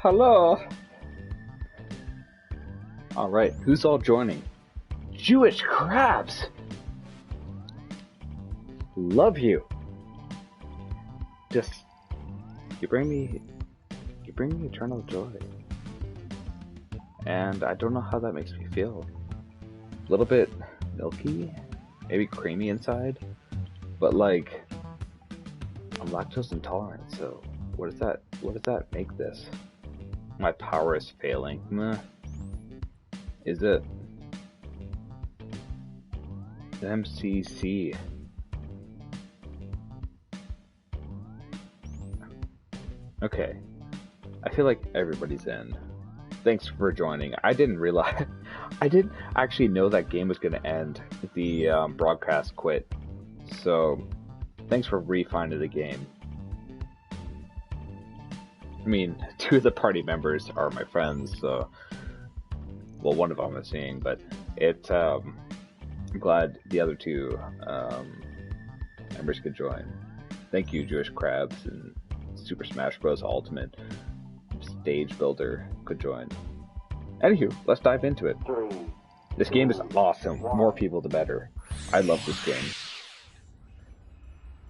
Hello. All right, who's all joining? Jewish crabs. Love you. Just you bring me eternal joy. And I don't know how that makes me feel. A little bit milky, maybe creamy inside, but like I'm lactose intolerant, so what does that make this? My power is failing. Meh. Is it? MCC. Okay. I feel like everybody's in. Thanks for joining. I didn't realize... I didn't actually know that game was going to end. The broadcast quit. So, thanks for refinding the game. I mean, two of the party members are my friends, so... Well, one of them I'm seeing, but it... I'm glad the other two members could join. Thank you, Jewish Crabs and Super Smash Bros. Ultimate Stage Builder could join. Anywho, let's dive into it. This game is awesome. More people, the better. I love this game.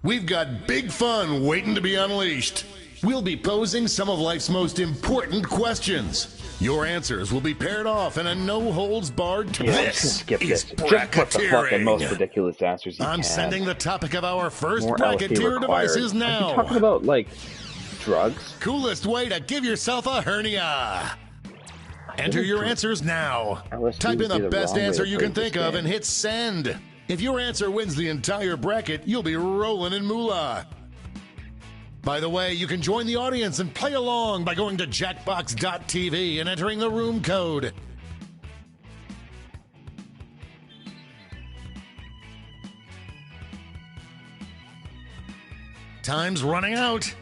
We've got big fun waiting to be unleashed. We'll be posing some of life's most important questions. Your answers will be paired off in a no-holds-barred twist. Skip this. Just put the fucking most ridiculous answers you can. I'm sending the topic of our first More bracketeer LSD devices now. Are you talking about, like, drugs? Coolest way to give yourself a hernia. Enter your answers now. Type in the best answer you can think of and hit send. If your answer wins the entire bracket, you'll be rolling in moolah. By the way, you can join the audience and play along by going to Jackbox.tv and entering the room code. Time's running out.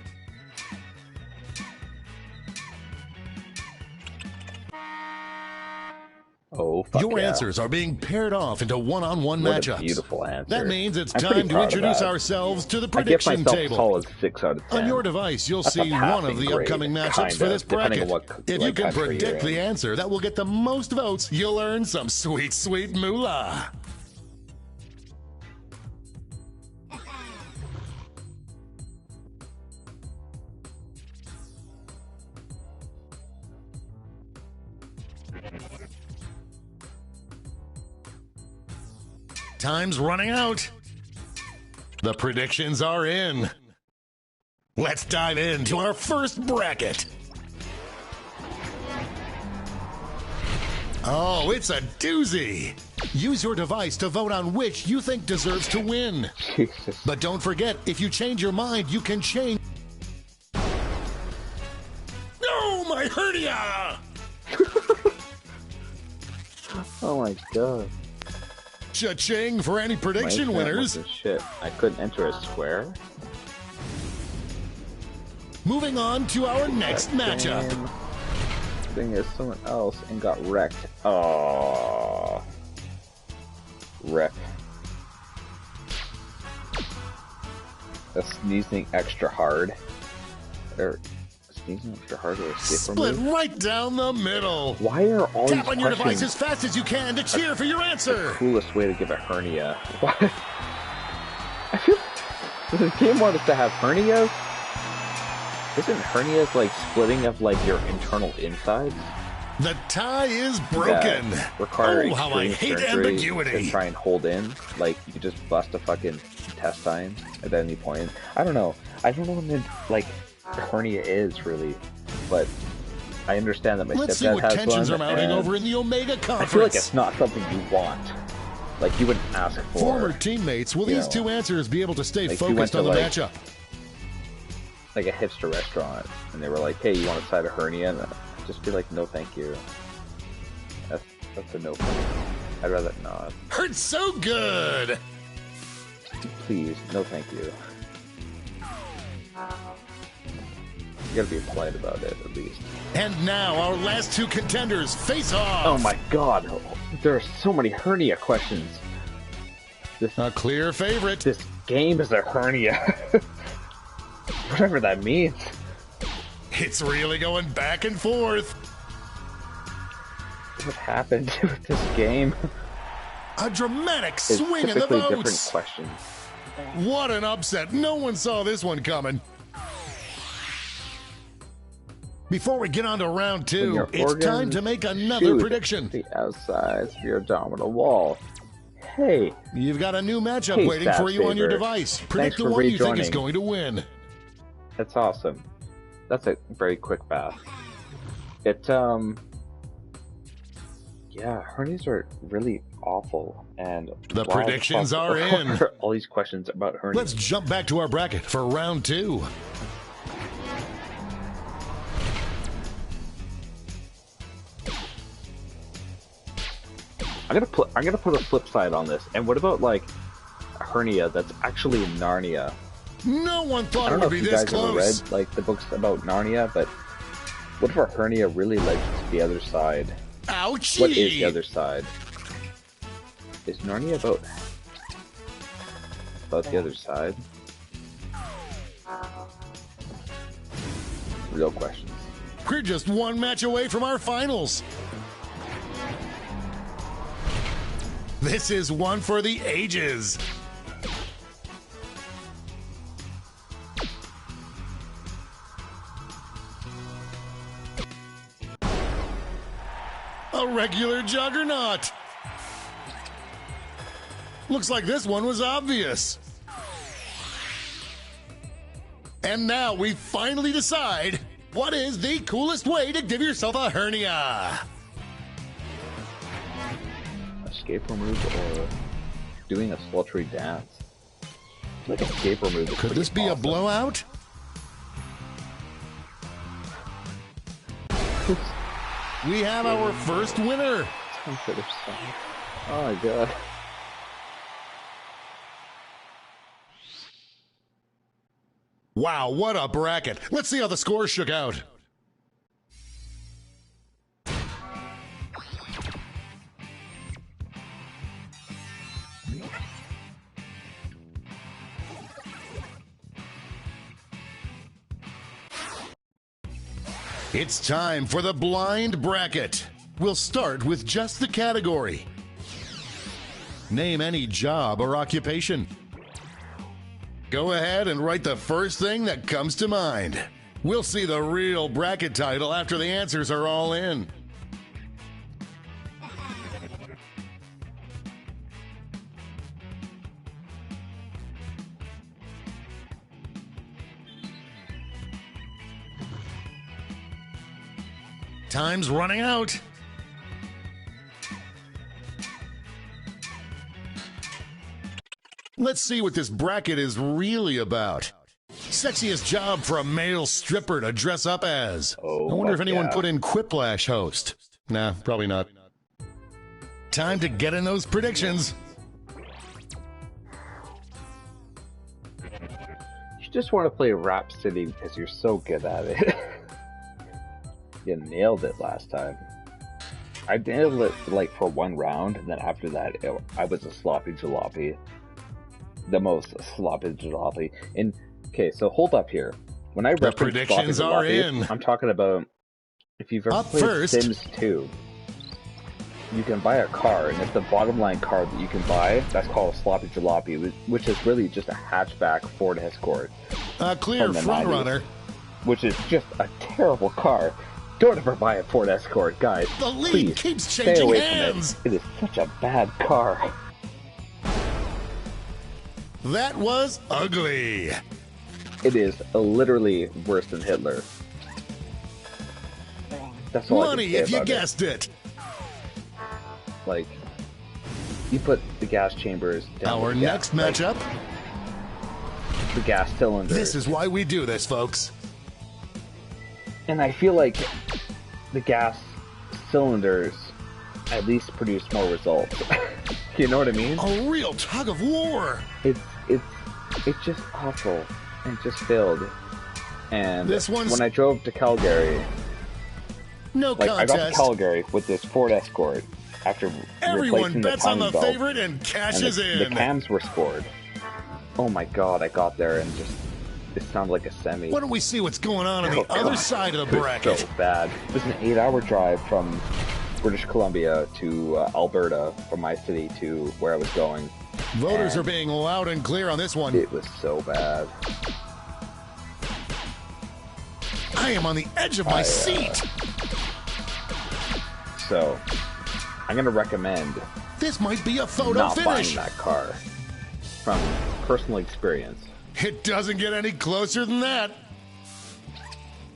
Oh, fuck Your yeah. answers are being paired off into one-on-one matchups. Beautiful answer. That means it's I'm time to introduce that. ourselves to the prediction table. Solid 6 out of 10. On your device, you'll That's see one of the grade, upcoming matchups for this bracket. If you can predict the answer that will get the most votes, you'll earn some sweet, sweet moolah. Time's running out. The predictions are in. Let's dive into our first bracket. Oh, it's a doozy. Use your device to vote on which you think deserves to win. Jesus. But don't forget, if you change your mind, you can change. No, my hernia! Oh my god. Cha-ching for any prediction winners. Shit, I couldn't enter a square. Moving on to our next matchup. Thing is someone else and got wrecked. Oh, wreck. That's sneezing extra hard. Or sneezing extra hard or escape Split right down the middle. Why are all these Tap on your device as fast as you can to cheer for your answer. The coolest way to give a hernia. What? I feel. Does this game want us to have hernias? Isn't hernias like splitting of like your internal insides? The tie is broken. Require how I hate ambiguity. To try and hold in, like you could just bust a fucking intestine at any point. I don't know. I don't know what like a hernia is really, but I understand that my Let's see stepdad what has tensions one, are mounting and over in the Omega Conference. I feel like it's not something you want. Like you wouldn't ask for. Former teammates, will these two answers be able to stay focused on the matchup? Like a hipster restaurant, and they were like, "Hey, you want a side of hernia?" And I'd just be like, "No, thank you." That's a no for me. I'd rather not. Hurts so good. Please, no, thank you. You gotta be polite about it, at least. And now our last two contenders face off. Oh my god, there are so many hernia questions. A clear favorite. This game is a hernia. Whatever that means. It's really going back and forth. What happened with this game? A dramatic swing in the votes. Different questions. What an upset. No one saw this one coming. Before we get on to round two, it's time to make another prediction. The outsides of your abdominal wall. Hey. You've got a new matchup waiting for you on your device. Predict the one you think is going to win. That's awesome. That's a very quick path. Yeah, hernias are really awful, and the predictions are in. All these questions about hernias. Let's jump back to our bracket for round two. I'm gonna put a flip side on this. And what about like a hernia that's actually in Narnia? No one thought it would be this close. I don't know if you guys ever read like the books about Narnia, but what if our hernia really led to the other side? Ouchie! What is the other side? Is Narnia about the other side? Real questions. We're just one match away from our finals. This is one for the ages. A regular juggernaut. Looks like this one was obvious. And now we finally decide what is the coolest way to give yourself a hernia. Escape room move or doing a sultry dance. Like escape room move. Could this be awesome. A blowout? We have our first winner. Oh my god. Wow, what a bracket. Let's see how the scores shook out. It's time for the blind bracket. We'll start with just the category. Name any job or occupation. Go ahead and write the first thing that comes to mind. We'll see the real bracket title after the answers are all in. Time's running out. Let's see what this bracket is really about. Sexiest job for a male stripper to dress up as. Oh, I wonder if anyone yeah. put in Quiplash host. Nah, probably not. Time to get in those predictions. You just want to play Rhapsody because you're so good at it. You nailed it last time. I nailed it like for one round, and then after that, I was a sloppy jalopy. The most sloppy jalopy. And okay, so hold up here. When I reference predictions sloppy are jalopy, in. I'm talking about if you've ever Up played first. Sims 2. You can buy a car, and it's the bottom line car that you can buy. That's called a sloppy jalopy, which is really just a hatchback Ford Escort. A clear from the front 90s, runner. which is just a terrible car. Don't ever buy a Ford Escort, guys. The lead Please, keeps stay changing away hands. from it. It is such a bad car. That was ugly. It is literally worse than Hitler. That's all Money I can say if you about guessed it. Like, you put the gas chambers down. Our with the next gas, matchup. like, the gas cylinder. This is why we do this, folks. And I feel like the gas cylinders at least produce more results. You know what I mean? A real tug of war. It's just awful and just failed. And This one's- when I drove to Calgary, No like I got to contest. Calgary with this Ford Escort after Everyone replacing bets the on the timing belt, favorite and and cashes the in. cams were scored. Oh my god! I got there and just it sounded like a semi. Why don't we see what's going on the Oh, other God. side of It the was bracket? so bad. It was an 8-hour drive from British Columbia to Alberta, from my city to where I was going. Voters And are being loud and clear on this one. it was so bad. I am on the edge of my seat. So I'm gonna recommend This might be a photo not buying finish. that car from personal experience. It doesn't get any closer than that.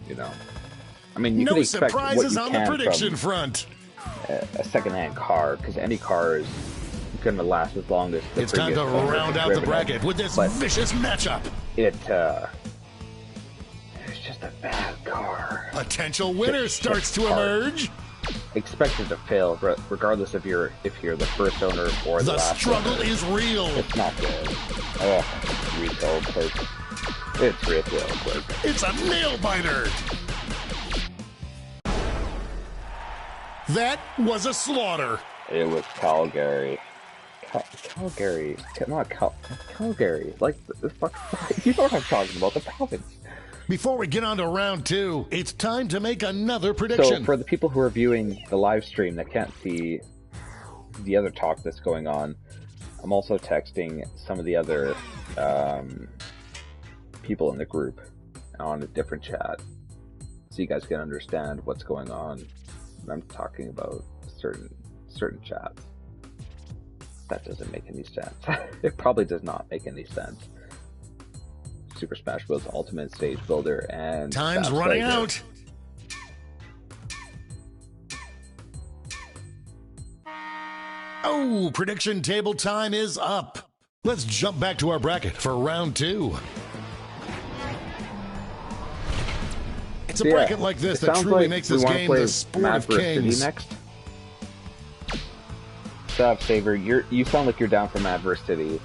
You know, I mean, you No can expect what surprises you on the can prediction from front. a secondhand car, because any car is gonna last as long as the It's time to previous owner round has out the driven it. bracket with this But vicious matchup. it's just a bad car. Potential winner Just starts to hard. emerge. Expect it to fail, regardless if you're the first owner or the The last struggle owner. is real. It's not good. Ugh, retail clerk. It's retail clerk. It's a nail biter. That was a slaughter. It was Calgary. Calgary. Not Calgary. Like, the fuck. You know what I'm talking about. The province. Before we get on to round two, it's time to make another So, prediction. for the people who are viewing the live stream that can't see the other talk that's going on, I'm also texting some of the other people in the group on a different chat, so you guys can understand what's going on when I'm talking about certain chats. That doesn't make any sense. It probably does not make any sense. Super Smash Bros. Ultimate Stage Builder and Time's Fast running Fighter. out. Oh, prediction table time is up. Let's jump back to our bracket for round two. It's a So, yeah, bracket like this it that sounds truly like makes we this wanna game play the sport Mad of vs. City kings. next. Sav you sound like you're down for Mad vs. City.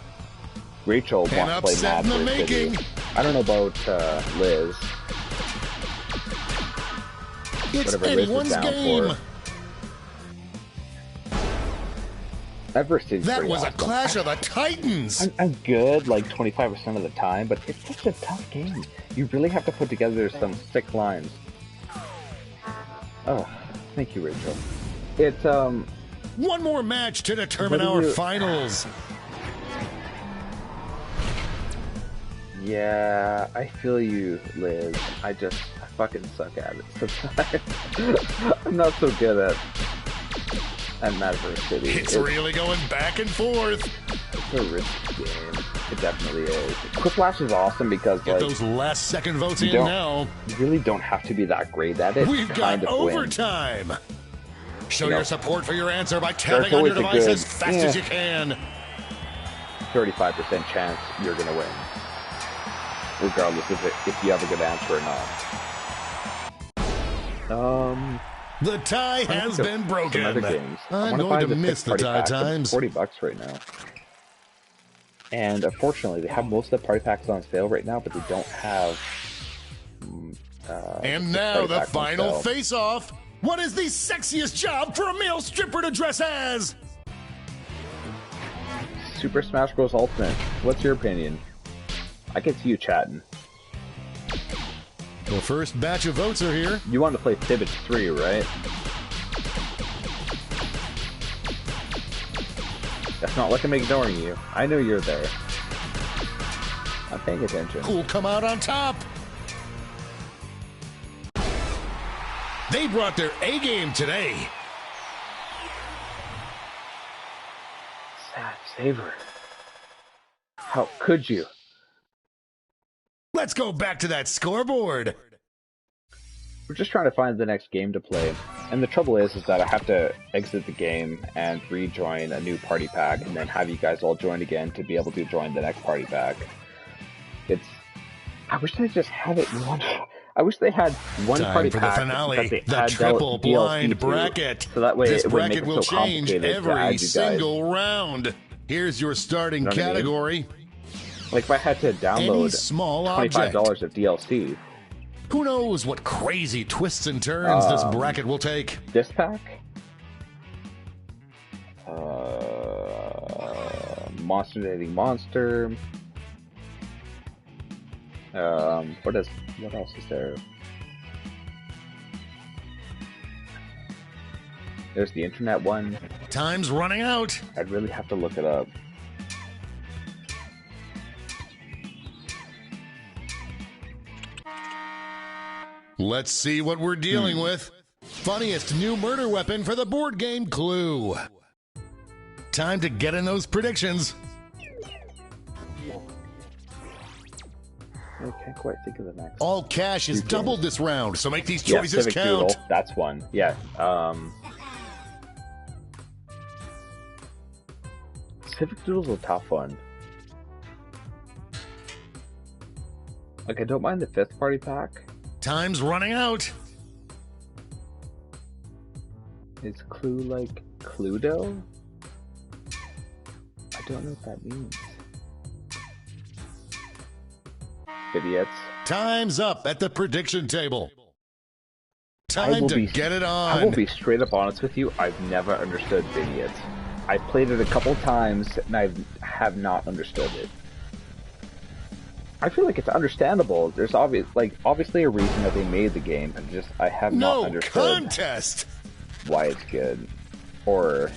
Rachel An wants to play upset Mad in the vs. City. making. I don't know about Liz. It's Whatever Liz is anyone's down game. for. Mad vs. City's That pretty was a awesome. clash of the titans. I'm good like 25% of the time, but it's such a tough game. You really have to put together some sick lines. Oh, thank you, Rachel. It's One more match to determine What do our you- finals. yeah, I feel you, Liz. I fucking suck at it sometimes. I'm not so good at Mad vs. City. It's really going back and forth. It's a risky game. It definitely is. Quiplash is awesome because Get like those last second votes you in don't- now. you really don't have to be that great at it. We've to got kind of win. overtime. Show You know, your support for your answer by tapping on always your a device good- as fast as you can. 35% chance you're going to win, regardless of if you have a good answer or not. The tie has been broken. Other games. I'm going to miss the tie times. $40 right now. And unfortunately, they have most of the party packs on sale right now, but they don't have. And now the final face-off. What is the sexiest job for a male stripper to dress as? Super Smash Bros. Ultimate. What's your opinion? I can see you chatting. The first batch of votes are here. You want to play Fibbage 3, right? That's not like I'm ignoring you. I know you're there. I'm paying attention. Who'll come out on top? They brought their A-game today. Sad Saver. How could you? Let's go back to that scoreboard. We're just trying to find the next game to play. And the trouble is that I have to exit the game and rejoin a new party pack and then have you guys all join again to be able to join the next party pack. I wish they just had it one. I wish they had one Time party for pack. The finale, the triple blind bracket. So that way this it wouldn't make bracket it will so change complicated to add every you guys. single round. Here's your starting category. Like if I had to download $25 of DLC. Who knows what crazy twists and turns this bracket will take? This pack? Monster Dating Monster. What else is there? There's the internet one. Time's running out. I'd really have to look it up. Let's see what we're dealing with. Funniest new murder weapon for the board game Clue. Time to get in those predictions. I can't quite think of the next. All cash is doubled this round, so make these choices Civic count. Doodle, that's one. Yeah. Civic Doodle's a tough one. Like, I don't mind the 5th party pack. Time's running out. Is Clue like Cluedo? I don't know what that means. Idiots. Time's up at the prediction table. Time to get it on. I will be straight up honest with you. I've never understood Idiots. I played it a couple times and I have not understood it. I feel like it's understandable. There's obviously a reason that they made the game, and just I have not understood why it's good, or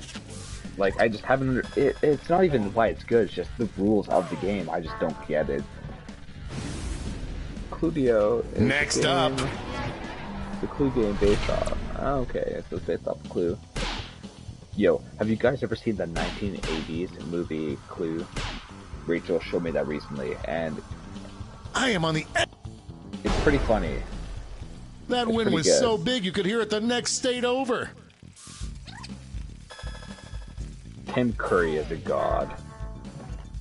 like I just haven't. It's not even why it's good. It's just the rules of the game. I just don't get it. Cluedo is next up. The Clue game based off. Oh, okay, so it's based off Clue. Yo, have you guys ever seen the 1980s movie Clue? Rachel showed me that recently, and I am on the edge. It's pretty funny. That win was so big you could hear it the next state over. Tim Curry is a god.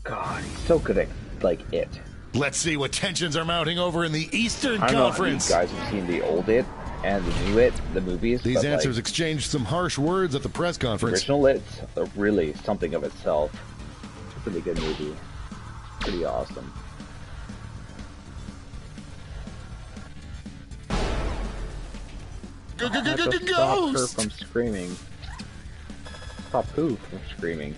God, he's so good at, like, it. Let's see what tensions are mounting over in the Eastern Conference. Conference. I don't know if you guys have seen the old It and the new It, the movies. These answers exchanged some harsh words at the press conference. The original It's really something of itself. It's a really good movie. Pretty awesome. Stop her from screaming. Stop who from screaming?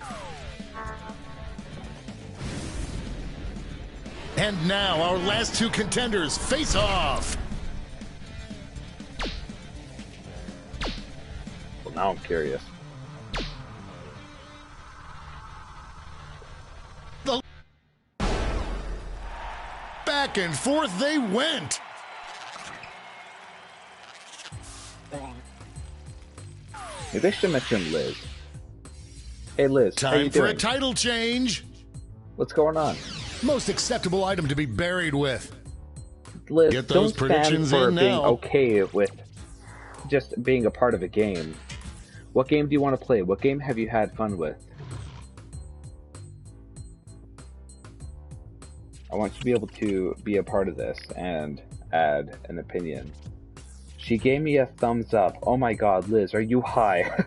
And now our last two contenders face off. Well, now I'm curious. Back and forth they went. Maybe I should mention Liz. Hey Liz, how you Time for a title change. What's going on? Most acceptable item to be buried with. Liz, get those predictions in now. Being okay with just being a part of a game. What game do you want to play? What game have you had fun with? I want you to be able to be a part of this and add an opinion. She gave me a thumbs up. Oh my god, Liz, are you high?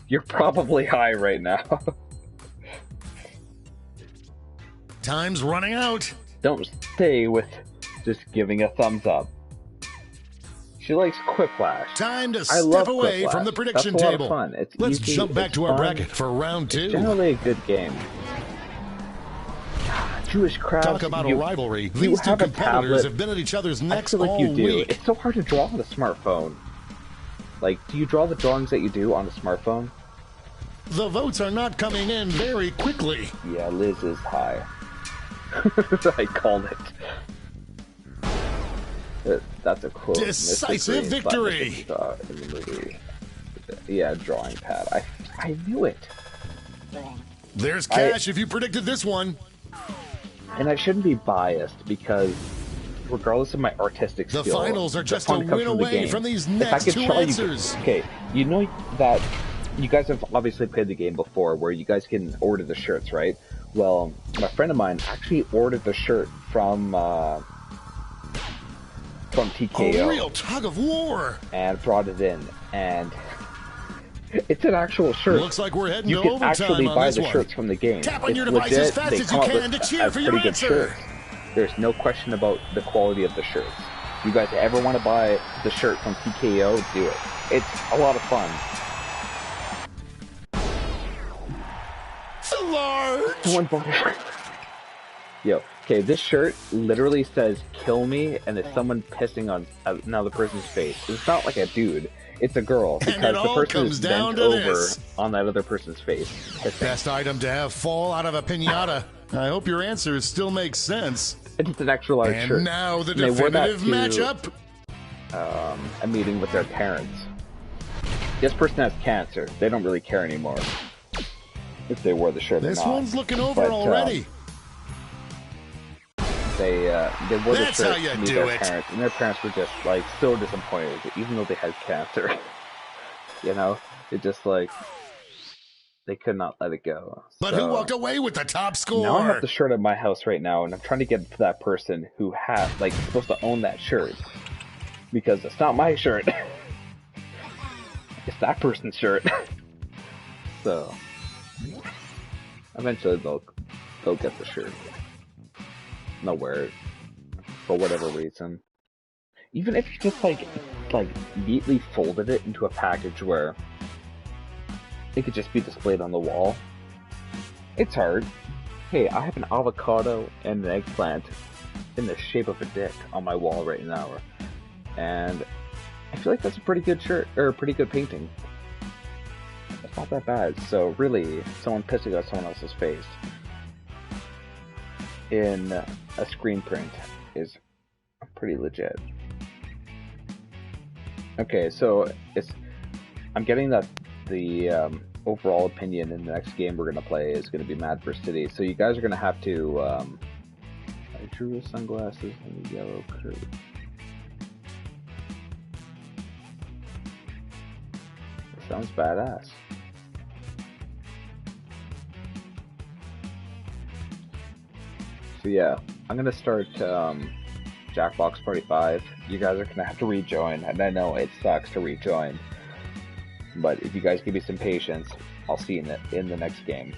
You're probably high right now. Time's running out. Don't stay with just giving a thumbs up. She likes Quiplash. Time to step away from the prediction table. Fun. Let's jump back to our bracket for round 2. It's generally a good game. Jewish crowds. Talk about a rivalry. These two competitors have been at each other's necks all week. It's so hard to draw on a smartphone. Like, do you draw the drawings that you do on a smartphone? The votes are not coming in very quickly. Yeah, Liz is high. I called it. That's a quote. Decisive victory! In the movie. Yeah, drawing pad. I knew it. There's cash if you predicted this one. And I shouldn't be biased because, regardless of my artistic skill, the finals are just a win away from these next 2 answers. Okay, you know that you guys have obviously played the game before, where you guys can order the shirts, right? Well, my friend of mine actually ordered the shirt from TKO. A real tug of war. And brought it in, and it's an actual shirt. Looks like we're heading to overtime. You can actually buy the shirts from the game. Tap on your device as fast as you can to cheer for your answer. There's no question about the quality of the shirts. If you guys ever want to buy the shirt from TKO, do it. It's a lot of fun. Yo, okay, this shirt literally says "kill me," and it's someone pissing on another person's face. It's not like a dude. It's a girl, because the person is bent over on that other person's face. Best item to have fall out of a piñata. I hope your answers still make sense. It's an extra large shirt. And now the definitive matchup. A meeting with their parents. This person has cancer. They don't really care anymore if they wore the shirt or not. This one's looking over already. They wore the shirt to meet their parents, and their parents were just like so disappointed, even though they had cancer. You know, it just like they could not let it go. But who walked away with the top score? Now I have the shirt at my house right now, and I'm trying to get to that person who has supposed to own that shirt, because it's not my shirt. It's that person's shirt. So eventually they'll get the shirt. They'll wear it for whatever reason. Even if you just like neatly folded it into a package where it could just be displayed on the wall. It's hard. Hey, I have an avocado and an eggplant in the shape of a dick on my wall right now, and I feel like that's a pretty good shirt, or a pretty good painting. It's not that bad. So really, someone pissing on someone else's face in a screen print is pretty legit. Okay, so I'm getting that the overall opinion in the next game we're gonna play is gonna be Mad vs. City. So you guys are gonna have to. I drew the sunglasses and the yellow curve. That sounds badass. So yeah, I'm gonna start Jackbox Party 5. You guys are gonna have to rejoin, and I know it sucks to rejoin, but if you guys give me some patience, I'll see you in the next game.